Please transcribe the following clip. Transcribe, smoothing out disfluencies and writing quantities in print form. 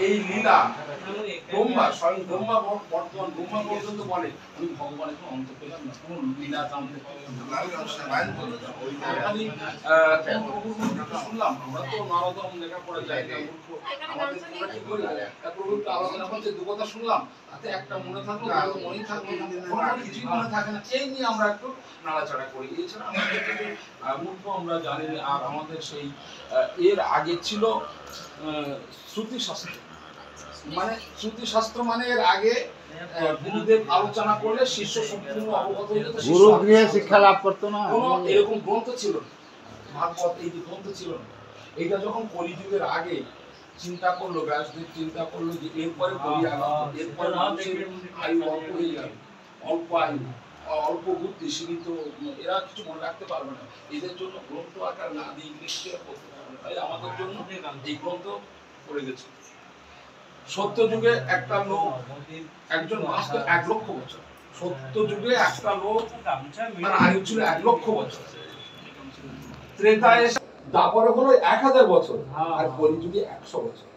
এই লীলা ব্রহ্মা স্বয়ং ব্রহ্মা বর্তমান ব্রহ্মা পর্যন্ত বলে আমি ভগবানের কোনো অন্ত পেলাম না, কোনো লীলা জানতে পারলাম না। শুনলাম আমরা তো নারদম লেখাপড়া যাই না, মূর্খ আমাদের আমরা কি করি প্রভু একটু আলোচনা করছে, দু কথা শুনলাম তাতে একটা মনে থাকলো মনে থাকলো কিছুই মনে থাকে না, এই নিয়ে আমরা একটু নাড়াচাড়া করি। এছাড়া আমাদের মূর্খ আমরা জানি। আর আমাদের সেই এর আগে ছিল শ্রুতি শাস্ত্র, মানে শ্রুতি শাস্ত্র মানে এর আগে গুরুদেব আলোচনা করলে শিষ্য সম্পূর্ণ অবগত হয়ে যেত, গুরু গৃহে শিক্ষা লাভ করতো না, কোনো এরকম গ্রন্থ ছিল না, ভাগবত এই যে গ্রন্থ ছিল না। এটা যখন কলিযুগের আগে চিন্তা করলো ব্যাসদেব, চিন্তা করলো যে এরপরে কলি আগাম, এরপরে মানুষের আয়ু অল্প হয়ে যাবে, অল্প আয়ু অল্প বুদ্ধি সীমিত, এরা কিছু মনে রাখতে পারবে না, এদের জন্য গ্রন্থ আকার না দিয়ে ইংলিশে পড়তে পারবে, তাই আমাদের জন্য এই গ্রন্থ করে গেছে। সত্য যুগে একটা লোক একজন বাঁচত 1 লক্ষ বছর, সত্য যুগে একটা লোক তার আয়ু ছিল 1 লক্ষ বছর, ত্রেতায় দ্বাপরে হলো 1000 বছর, আর কলিযুগে 100 বছর।